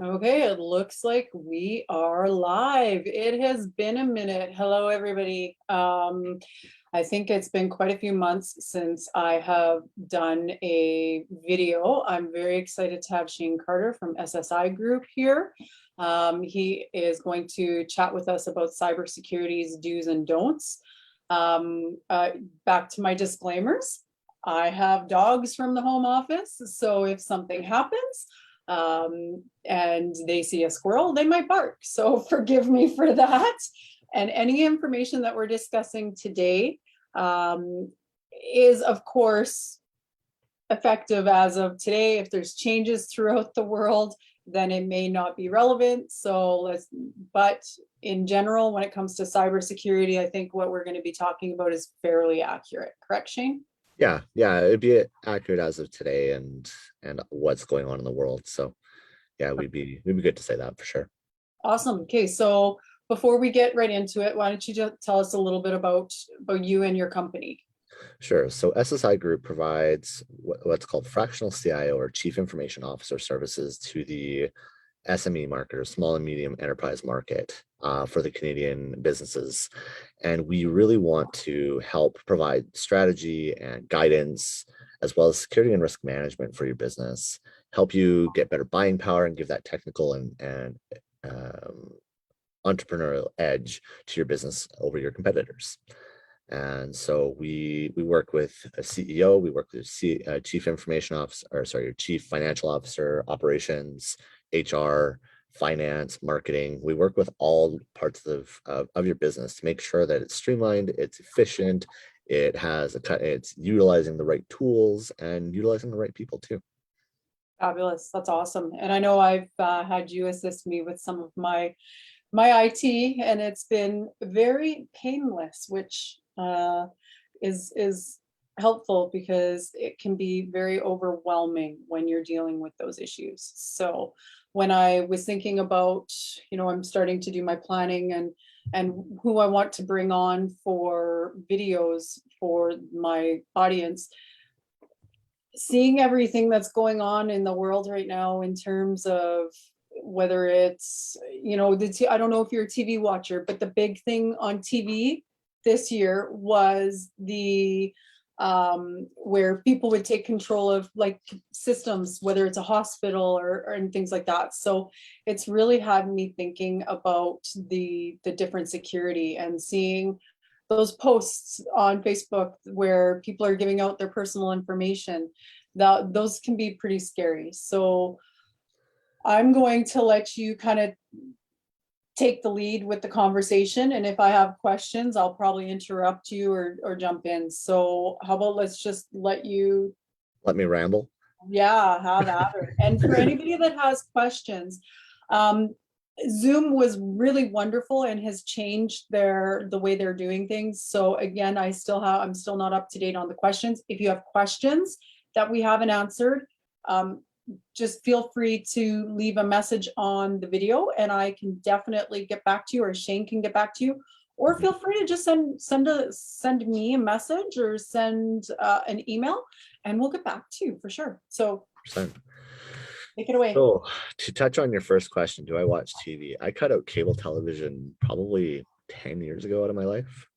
Okay, it looks like we are live. It has been a minute. Hello, everybody. I think it's been quite a few months since I have done a video. I'm very excited to have Shayne Carter from SSI Group here. He is going to chat with us about cybersecurity's do's and don'ts. Back to my disclaimers. I have dogs from the home office, so if something happens, and they see a squirrel, they might bark. So forgive me for that. And any information that we're discussing today is, of course, effective as of today. If there's changes throughout the world, then it may not be relevant. But in general, when it comes to cybersecurity, I think what we're going to be talking about is fairly accurate. Correct, Shayne? Yeah, it'd be accurate as of today and what's going on in the world. So yeah, we'd be good to say that for sure. Awesome. Okay, so before we get right into it, why don't you just tell us a little bit about you and your company? Sure. So SSI Group provides what's called fractional CIO or Chief Information Officer services to the SME market or small and medium enterprise market for the Canadian businesses. And we really want to help provide strategy and guidance, as well as security and risk management for your business, help you get better buying power and give that technical and entrepreneurial edge to your business over your competitors. And so we work with a CEO, we work with Chief Information Officer, or sorry, Chief Financial Officer, operations, HR, finance, marketing. We work with all parts of your business to make sure that it's streamlined, it's efficient, it's utilizing the right tools and utilizing the right people too. Fabulous. That's awesome. And I know I've had you assist me with some of my IT, and it's been very painless, which is helpful because it can be very overwhelming when you're dealing with those issues. So when I was thinking about, I'm starting to do my planning and who I want to bring on for videos for my audience, seeing everything that's going on in the world right now in terms of whether it's, I don't know if you're a TV watcher, but the big thing on TV this year was the where people would take control of like systems, whether it's a hospital or and things like that. So it's really had me thinking about the different security and seeing those posts on Facebook where people are giving out their personal information. Those can be pretty scary. So I'm going to let you kind of take the lead with the conversation. And if I have questions, I'll probably interrupt you or jump in. So how about let's just let me ramble. Yeah, have at it. And for anybody that has questions, Zoom was really wonderful and has changed the way they're doing things. So again, I'm still not up to date on the questions. If you have questions that we haven't answered, just feel free to leave a message on the video and I can definitely get back to you, or Shayne can get back to you, or feel free to just send me a message or send an email and we'll get back to you for sure. So 100%. Take it away. So to touch on your first question, do I watch TV? I cut out cable television probably 10 years ago out of my life.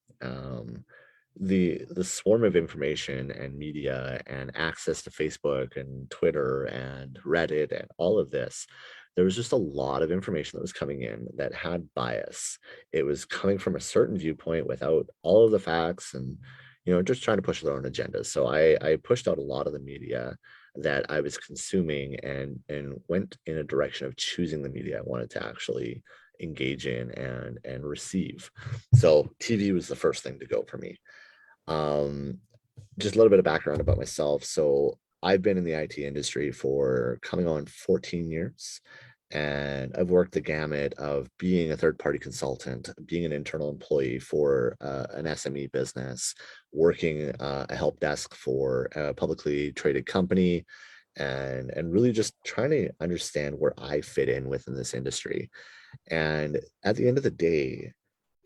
The swarm of information and media and access to Facebook and Twitter and Reddit and all of this, there was just a lot of information that was coming in that had bias. It was coming from a certain viewpoint without all of the facts and just trying to push their own agendas. So I pushed out a lot of the media that I was consuming and went in a direction of choosing the media I wanted to actually engage in and receive. So TV was the first thing to go for me. Just a little bit of background about myself. So I've been in the IT industry for coming on 14 years. And I've worked the gamut of being a third-party consultant, being an internal employee for an SME business, working a help desk for a publicly traded company, and really just trying to understand where I fit in within this industry. And at the end of the day,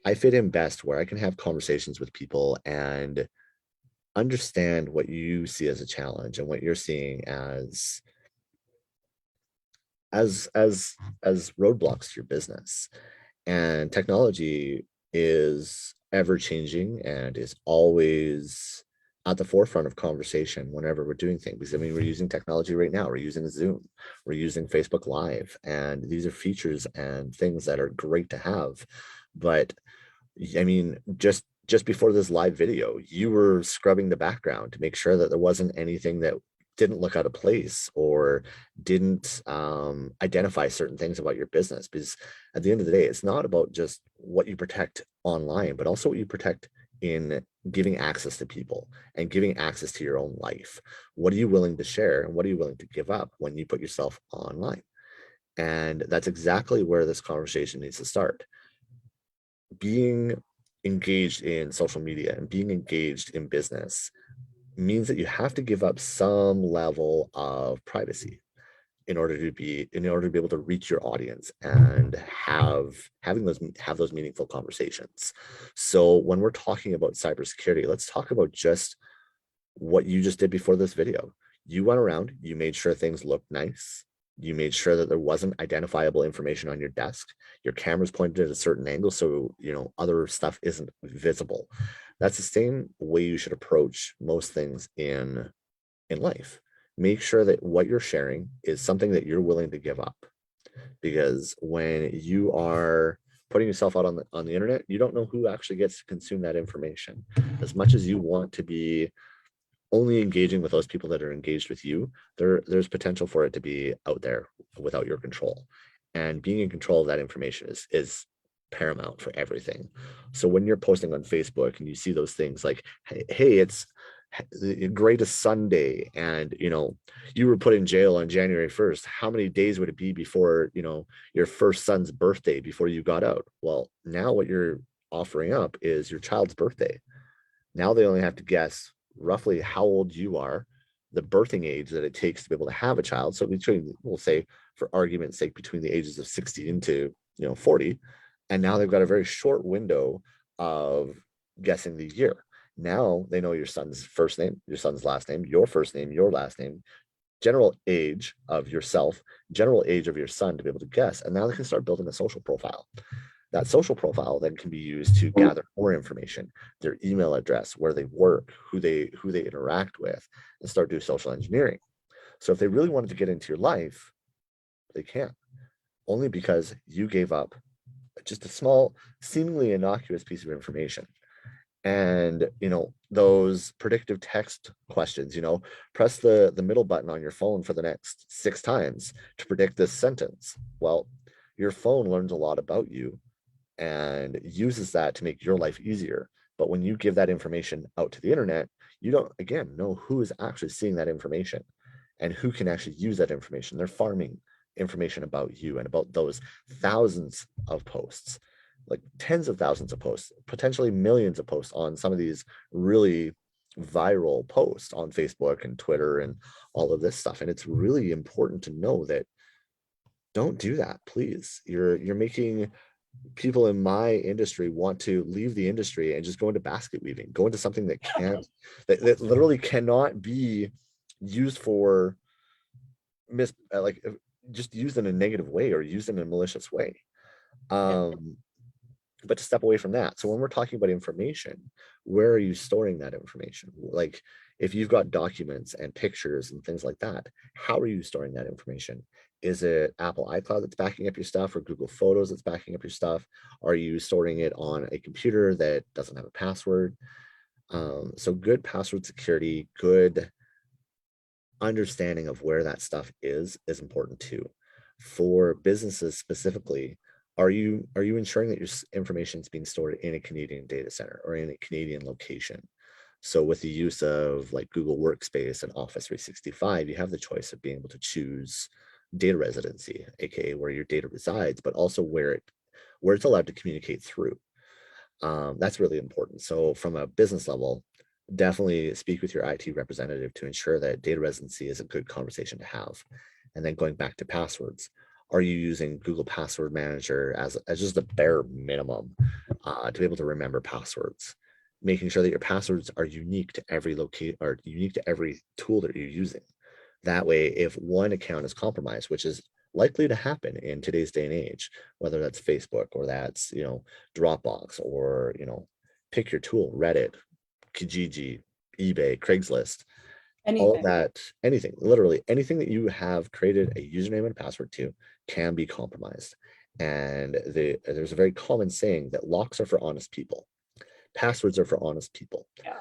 I fit in best where I can have conversations with people and understand what you see as a challenge and what you're seeing as as roadblocks to your business. And technology is ever changing and is always at the forefront of conversation whenever we're doing things. Because I mean, we're using technology right now. We're using Zoom, we're using Facebook Live, and these are features and things that are great to have. But I mean, just before this live video, you were scrubbing the background to make sure that there wasn't anything that didn't look out of place or didn't identify certain things about your business. Because at the end of the day, it's not about just what you protect online, but also what you protect in giving access to people and giving access to your own life. What are you willing to share and what are you willing to give up when you put yourself online? And that's exactly where this conversation needs to start. Being engaged in social media and being engaged in business means that you have to give up some level of privacy in order to be able to reach your audience and have those meaningful conversations. So when we're talking about cybersecurity, let's talk about just what you just did before this video. You went around, you made sure things looked nice. You made sure that there wasn't identifiable information on your desk. Your camera's pointed at a certain angle, so other stuff isn't visible. That's the same way you should approach most things in life. Make sure that what you're sharing is something that you're willing to give up. Because when you are putting yourself out on the internet, you don't know who actually gets to consume that information. As much as you want to be only engaging with those people that are engaged with you, there's potential for it to be out there without your control. And being in control of that information is paramount for everything. So when you're posting on Facebook and you see those things like, hey, it's the greatest Sunday, and you were put in jail on January 1st. How many days would it be before your first son's birthday before you got out? Well, now what you're offering up is your child's birthday. Now they only have to guess roughly how old you are, the birthing age that it takes to be able to have a child. So we'll say, for argument's sake, between the ages of 60 to 40. And now they've got a very short window of guessing the year. Now they know your son's first name, your son's last name, your first name, your last name, general age of yourself, general age of your son to be able to guess. And now they can start building a social profile. That social profile then can be used to gather more information, their email address, where they work, who they interact with, and start doing social engineering. So if they really wanted to get into your life, they can, only because you gave up just a small, seemingly innocuous piece of information. And those predictive text questions, press the middle button on your phone for the next 6 times to predict this sentence. Well, your phone learns a lot about you and uses that to make your life easier. But when you give that information out to the internet, you don't, again, know who is actually seeing that information and who can actually use that information. They're farming information about you and about those thousands of posts, like tens of thousands of posts, potentially millions of posts on some of these really viral posts on Facebook and Twitter and all of this stuff. And it's really important to know that don't do that, please. You're making people in my industry want to leave the industry and just go into basket weaving, go into something that can't, that literally cannot be used for just used in a negative way or used in a malicious way. But to step away from that. So when we're talking about information, where are you storing that information? Like if you've got documents and pictures and things like that, how are you storing that information? Is it Apple iCloud that's backing up your stuff or Google Photos that's backing up your stuff? Are you storing it on a computer that doesn't have a password? So good password security, good understanding of where that stuff is important too. For businesses specifically, are you ensuring that your information is being stored in a Canadian data center or in a Canadian location? So with the use of like Google Workspace and Office 365, you have the choice of being able to choose data residency, aka where your data resides, but also where it's allowed to communicate through. That's really important. So from a business level, definitely speak with your IT representative to ensure that data residency is a good conversation to have. And then going back to passwords, are you using Google Password Manager as just a bare minimum to be able to remember passwords? Making sure that your passwords are unique to every unique to every tool that you're using. That way, if one account is compromised, which is likely to happen in today's day and age, whether that's Facebook or that's, Dropbox, or, pick your tool, Reddit, Kijiji, eBay, Craigslist, all of Anything. that, anything, literally anything that you have created a username and password to can be compromised. And there's a very common saying that locks are for honest people, passwords are for honest people. Yeah.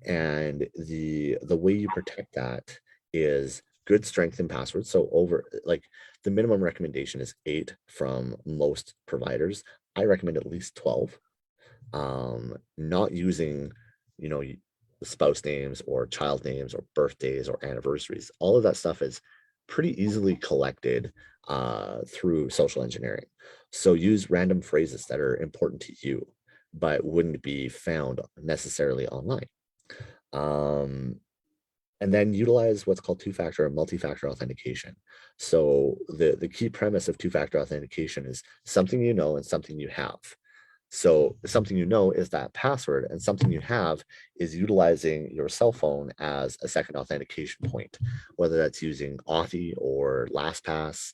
And the way you protect that is good strength in passwords. So the minimum recommendation is 8 from most providers. I recommend at least 12. Not using, spouse names or child names or birthdays or anniversaries. All of that stuff is pretty easily collected through social engineering. So use random phrases that are important to you, but wouldn't be found necessarily online. And then utilize what's called two-factor or multi-factor authentication. So the key premise of two-factor authentication is something you know and something you have. So something you know is that password, and something you have is utilizing your cell phone as a second authentication point, whether that's using Authy or LastPass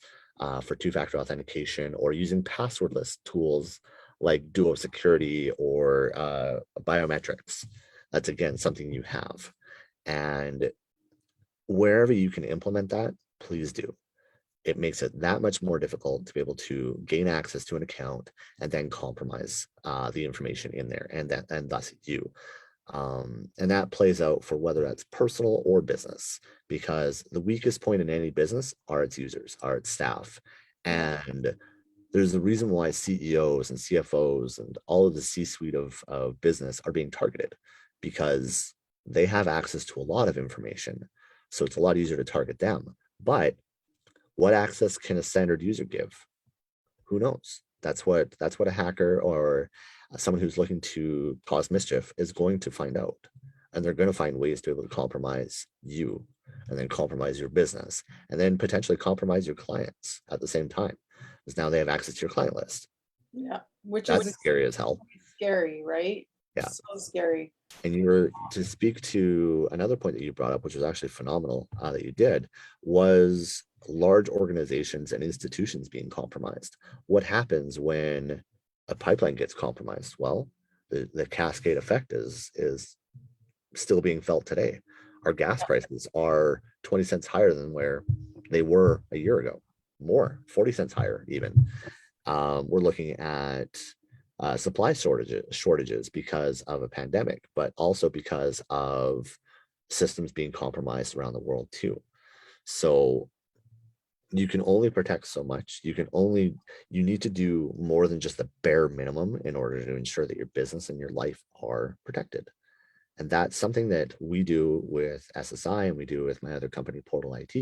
for two-factor authentication, or using passwordless tools like Duo Security or biometrics. That's, again, something you have. And wherever you can implement that, please do. It makes it that much more difficult to be able to gain access to an account and then compromise the information in there, and thus you. And that plays out for whether that's personal or business, because the weakest point in any business are its users, are its staff. And there's a reason why CEOs and CFOs and all of the C-suite of business are being targeted, because they have access to a lot of information. So it's a lot easier to target them. But what access can a standard user give? Who knows? That's what a hacker or someone who's looking to cause mischief is going to find out. And they're going to find ways to be able to compromise you, and then compromise your business, and then potentially compromise your clients at the same time, because now they have access to your client list. Yeah. Which That's is scary as hell. scary, right? Yeah. So scary. And you were to speak to another point that you brought up, which was actually phenomenal that you did, was large organizations and institutions being compromised. What happens when a pipeline gets compromised? Well, the cascade effect is still being felt today. Our gas prices are 20 cents higher than where they were a year ago, more, 40 cents higher even. We're looking at supply shortages because of a pandemic, but also because of systems being compromised around the world too. So you can only protect so much. You need to do more than just the bare minimum in order to ensure that your business and your life are protected. And that's something that we do with SSI, and we do with my other company, Portal IT,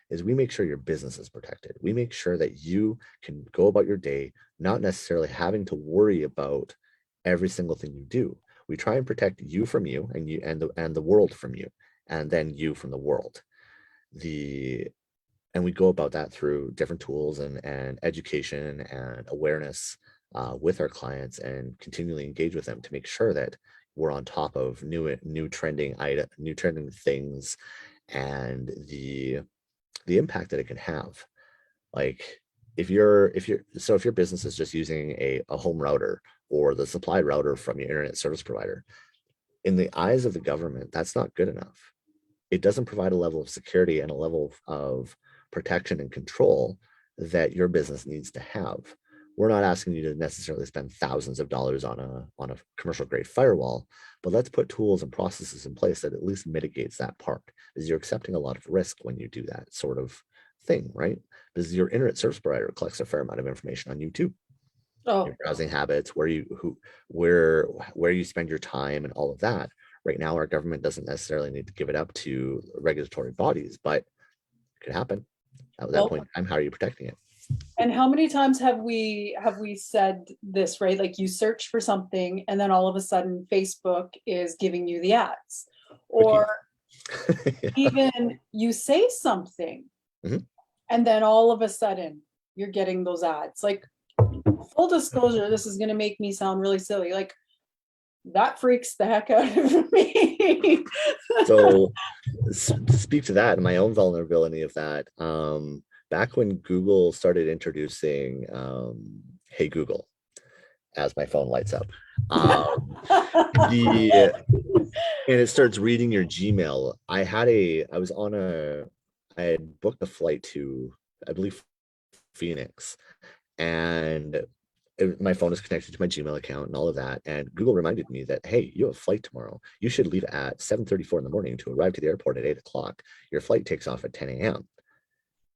is we make sure your business is protected. We make sure that you can go about your day, not necessarily having to worry about every single thing you do. We try and protect you from you, and you and the world from you, and then you from the world. And we go about that through different tools and education and awareness with our clients, and continually engage with them to make sure that we're on top of new trending things, and the impact that it can have. Like if your business is just using a home router or the supplied router from your internet service provider, in the eyes of the government, that's not good enough. It doesn't provide a level of security and a level of protection and control that your business needs to have. We're not asking you to necessarily spend thousands of dollars on a commercial grade firewall, but let's put tools and processes in place that at least mitigates that part, because you're accepting a lot of risk when you do that sort of thing, right? Because your internet service provider collects a fair amount of information on you too. Your browsing habits, where you spend your time, and all of that. Right now, our government doesn't necessarily need to give it up to regulatory bodies, but it could happen. At that point in time, how are you protecting it? And how many times have we said this, right? Like you search for something and then all of a sudden Facebook is giving you the ads, or Yeah. even you say something and then all of a sudden you're getting those ads. Like, full disclosure, this is going to make me sound really silly. Like, that freaks the heck out of me. So to speak to that and my own vulnerability of that, back when Google started introducing Hey Google, as my phone lights up, the and it starts reading your Gmail. I had booked a flight to, I believe, Phoenix, and my phone is connected to my Gmail account and all of that. And Google reminded me that, hey, you have a flight tomorrow. You should leave at 7:34 in the morning to arrive to the airport at 8 o'clock. Your flight takes off at 10 a.m.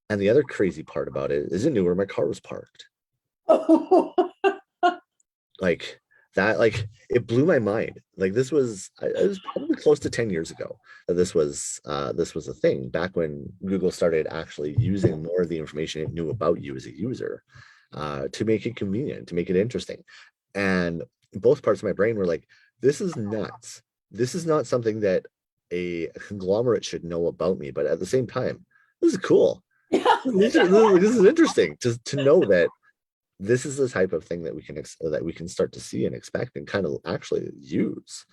And the other crazy part about it is it knew where my car was parked. Like that, like it blew my mind. Like it was probably close to 10 years ago that this was a thing, back when Google started actually using more of the information it knew about you as a user, to make it convenient, to make it interesting. And both parts of my brain were like, this is nuts. This is not something that a conglomerate should know about me, but at the same time, this is cool. Yeah. This is interesting to know that this is the type of thing that we can start to see and expect and kind of actually use.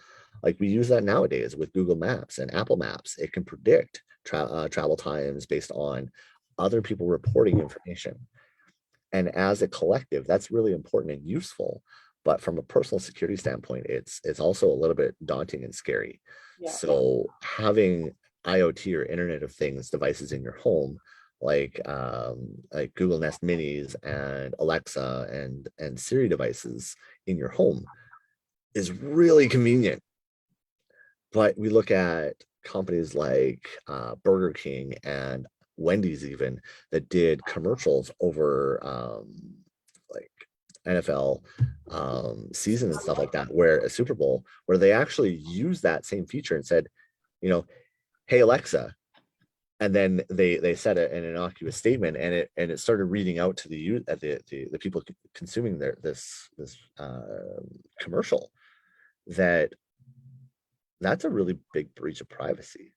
Like we use that nowadays with Google Maps and Apple Maps. It can predict travel times based on other people reporting information. And as a collective, that's really important and useful. But from a personal security standpoint, it's also a little bit daunting and scary. Yeah. So having IoT or Internet of Things devices in your home, like Google Nest Minis and Alexa and Siri devices in your home, is really convenient. But we look at companies like Burger King and Wendy's even, that did commercials over like NFL season and stuff like that, where a Super Bowl, where they actually used that same feature and said, you know, hey Alexa, and then they said an innocuous statement, and it started reading out to the people consuming this commercial, that's a really big breach of privacy.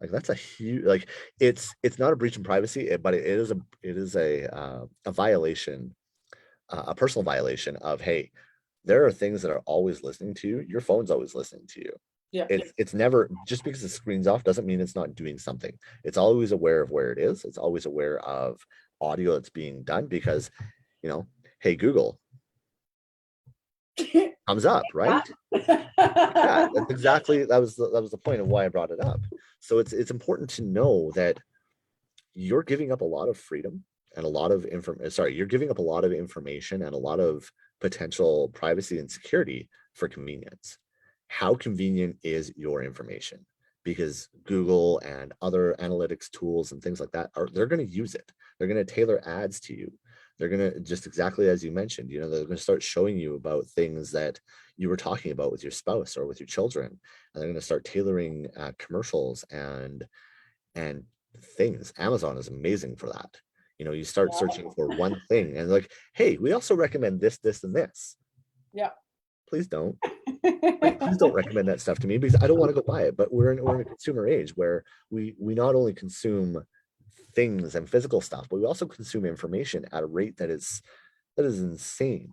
Like that's a huge, like it's not a breach of privacy, but it is a violation, a personal violation of, hey, there are things that are always listening to you. Your phone's always listening to you. Yeah. It's never, just because the screen's off doesn't mean it's not doing something. It's always aware of where it is. It's always aware of audio that's being done, because, hey Google, thumbs up, right? Yeah, that's exactly, that was the point of why I brought it up. So it's important to know that you're giving up a lot of freedom and a lot of you're giving up a lot of information and a lot of potential privacy and security for convenience. How convenient is your information? Because Google and other analytics tools and things like that they're going to use it. They're going to tailor ads to you. They're going to, just exactly as you mentioned, they're going to start showing you about things that you were talking about with your spouse or with your children, and they're going to start tailoring commercials and things. Amazon is amazing for that. You start searching for one thing and like, hey, we also recommend this, this, and this. Yeah. Please don't. Please don't recommend that stuff to me, because I don't want to go buy it. But we're in a consumer age where we not only consume things and physical stuff, but we also consume information at a rate that is insane.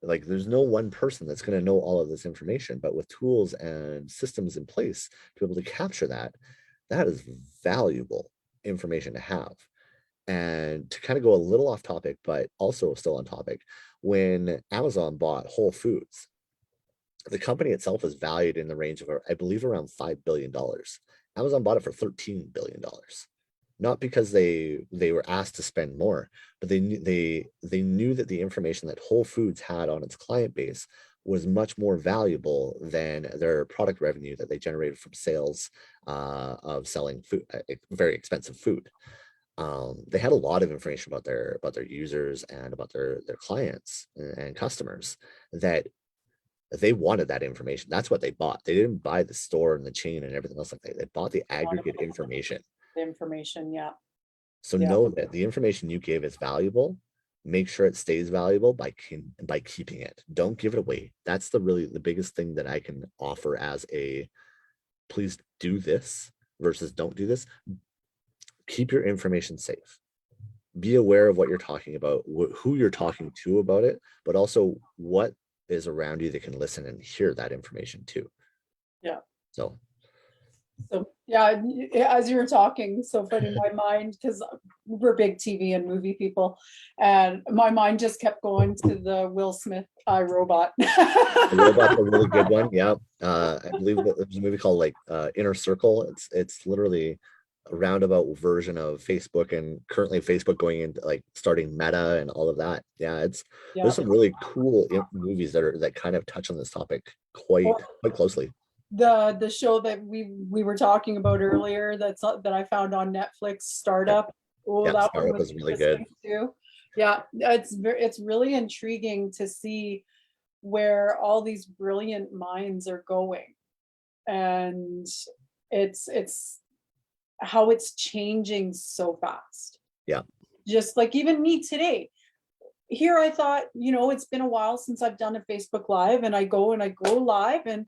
Like there's no one person that's going to know all of this information, but with tools and systems in place to be able to capture that, that is valuable information to have. And to kind of go a little off topic, but also still on topic, when Amazon bought Whole Foods, the company itself is valued in the range of, I believe, around $5 billion. Amazon bought it for $13 billion. Not because they were asked to spend more, but they knew that the information that Whole Foods had on its client base was much more valuable than their product revenue that they generated from sales of selling food, very expensive food. They had a lot of information about their users and about their clients and customers, that they wanted that information. That's what they bought. They didn't buy the store and the chain and everything else like that. They bought the aggregate information. The information, yeah. So know that the information you gave is valuable. Make sure it stays valuable by keeping it. Don't give it away. That's the biggest thing that I can offer as a, please do this versus don't do this. Keep your information safe. Be aware of what you're talking about, who you're talking to about it, but also what is around you that can listen and hear that information too. Yeah. So yeah, as you were talking, so funny in my mind, because we're big TV and movie people, and my mind just kept going to the Will Smith iRobot. The robot's a really good one. Yeah. I believe that there's a movie called like Inner Circle. It's literally a roundabout version of Facebook, and currently Facebook going into like starting Meta and all of that. Yeah, Yeah. there's some really cool movies that kind of touch on this topic quite closely. The show that we were talking about earlier, that I found on Netflix, Startup. Oh, Yeah, that one Startup was is really good. interesting too. Yeah, it's really intriguing to see where all these brilliant minds are going, and it's how it's changing so fast. Yeah. Just like even me today, here I thought, it's been a while since I've done a Facebook Live, and I go live, and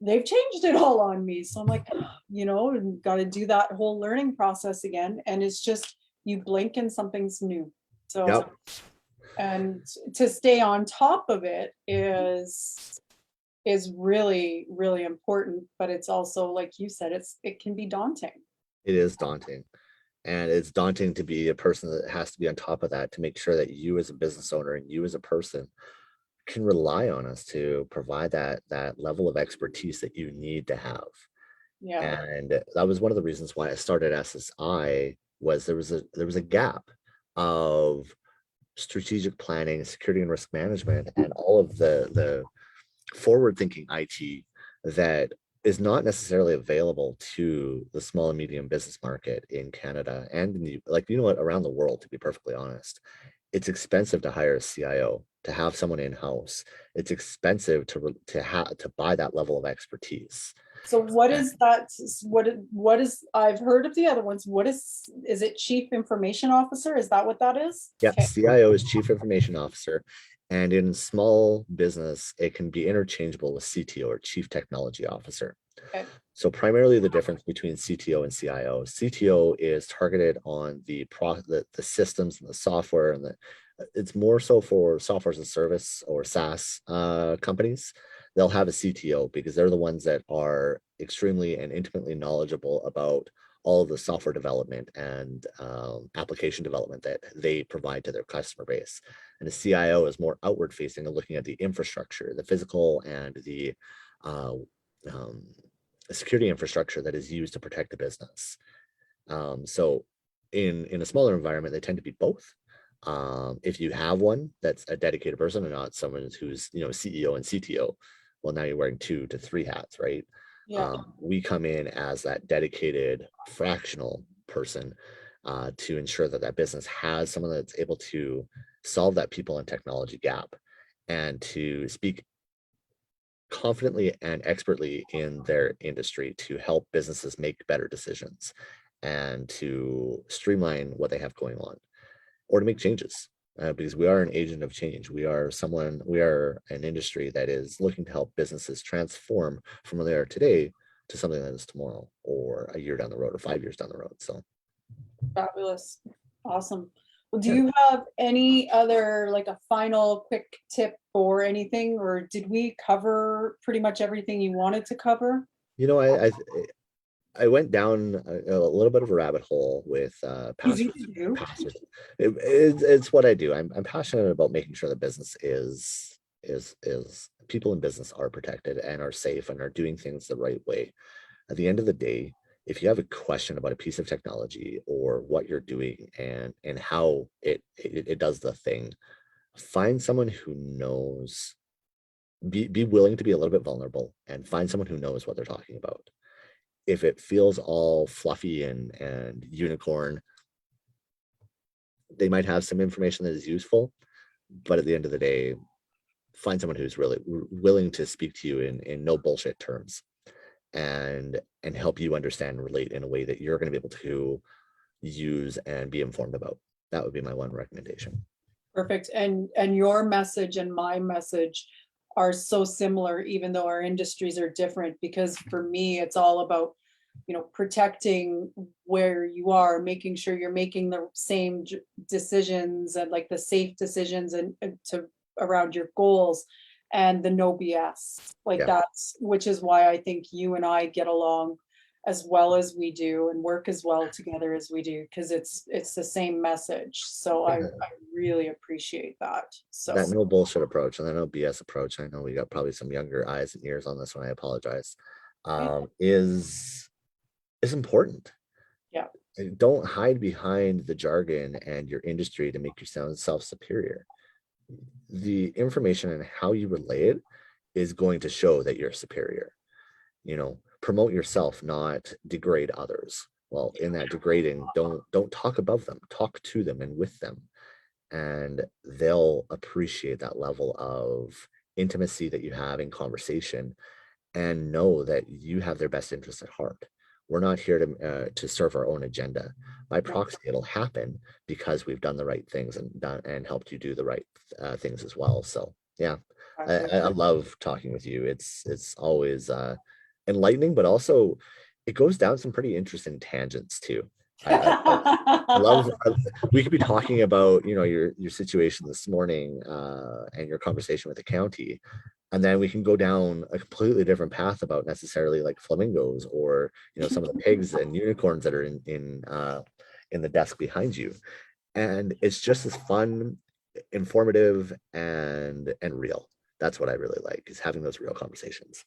they've changed it all on me. So I'm like, got to do that whole learning process again. And it's just, you blink and something's new. So, Yep. and to stay on top of it is really, really important. But it's also, like you said, it can be daunting. It is daunting. And it's daunting to be a person that has to be on top of that to make sure that you as a business owner and you as a person can rely on us to provide that level of expertise that you need to have. Yeah. And that was one of the reasons why I started SSI. Was there was a gap of strategic planning, security and risk management, and all of the forward thinking IT that is not necessarily available to the small and medium business market in Canada and in the, like, around the world, to be perfectly honest. It's expensive to hire a CIO, to have someone in-house. It's expensive to buy that level of expertise. So what is that? What is, I've heard of the other ones. What is it Chief Information Officer? Is that what that is? Yeah, Okay. CIO is Chief Information Officer. And in small business, it can be interchangeable with CTO, or Chief Technology Officer. Okay. So primarily the difference between CTO and CIO. CTO is targeted on the systems and the software, and it's more so for software as a service or SaaS companies. They'll have a CTO because they're the ones that are extremely and intimately knowledgeable about all of the software development and application development that they provide to their customer base. And the CIO is more outward facing and looking at the infrastructure, the physical and the security infrastructure that is used to protect the business. So in a smaller environment, they tend to be both. If you have one that's a dedicated person and not someone who's CEO and CTO, well, now you're wearing 2 to 3 hats, right? Yeah. We come in as that dedicated fractional person to ensure that business has someone that's able to solve that people and technology gap, and to speak confidently and expertly in their industry to help businesses make better decisions and to streamline what they have going on, or to make changes. Because we are an agent of change. We are an industry that is looking to help businesses transform from where they are today to something that is tomorrow, or a year down the road, or 5 years down the road. So Fabulous. Awesome. Well, do yeah. you have any other, like, a final quick tip or anything, or did we cover pretty much everything you wanted to cover? I went down a little bit of a rabbit hole with Easy passwords. to do. It's what I do. I'm passionate about making sure the business is people in business are protected and are safe and are doing things the right way. At the end of the day, if you have a question about a piece of technology or what you're doing and how it does the thing, find someone who knows. Be willing to be a little bit vulnerable and find someone who knows what they're talking about. If it feels all fluffy and unicorn, they might have some information that is useful, but at the end of the day, find someone who's really willing to speak to you in no bullshit terms, and help you understand and relate in a way that you're going to be able to use and be informed about. That would be my one recommendation. Perfect. And your message and my message are so similar, even though our industries are different, because for me, it's all about, protecting where you are, making sure you're making the same decisions, and like the safe decisions, and to around your goals, and the no BS. Like, Yeah. that's, which is why I think you and I get along as well as we do and work as well together as we do, because it's the same message. So I really appreciate that. So That no bullshit approach and that no BS approach, I know we got probably some younger eyes and ears on this one, I apologize, is important. yeah, Don't hide behind the jargon and your industry to make you sound self-superior. The information and how you relay it is going to show that you're superior. Promote yourself, not degrade others. Well, in that degrading, don't talk above them, talk to them and with them, and they'll appreciate that level of intimacy that you have in conversation and know that you have their best interest at heart. We're not here to serve our own agenda. By proxy, it'll happen because we've done the right things and helped you do the right things as well. So yeah, I love talking with you. It's always enlightening, but also it goes down some pretty interesting tangents too. I love we could be talking about your situation this morning and your conversation with the county, and then we can go down a completely different path about necessarily like flamingos or some of the pigs and unicorns that are in the desk behind you, and it's just as fun, informative, and real. That's what I really like, is having those real conversations.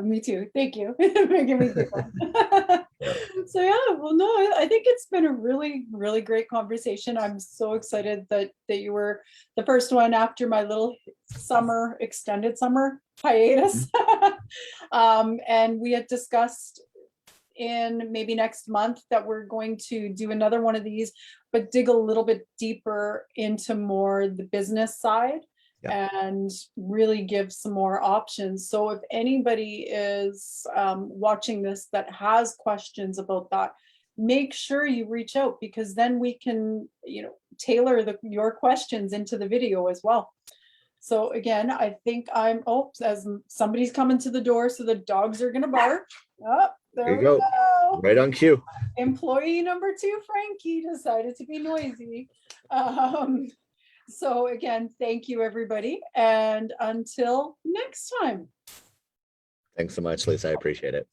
Me too. Thank you. Making me feel fun. So yeah, well, no, I think it's been a really, really great conversation. I'm so excited that you were the first one after my little extended summer hiatus. And we had discussed in maybe next month that we're going to do another one of these, but dig a little bit deeper into more the business side. Yeah. And really give some more options. So if anybody is watching this that has questions about that, make sure you reach out, because then we can, tailor your questions into the video as well. So again, I think as somebody's coming to the door, so the dogs are gonna bark. Oh, there we go. Right on cue. Employee number 2, Frankie, decided to be noisy. So again, thank you, everybody. And until next time. Thanks so much, Lisa. I appreciate it.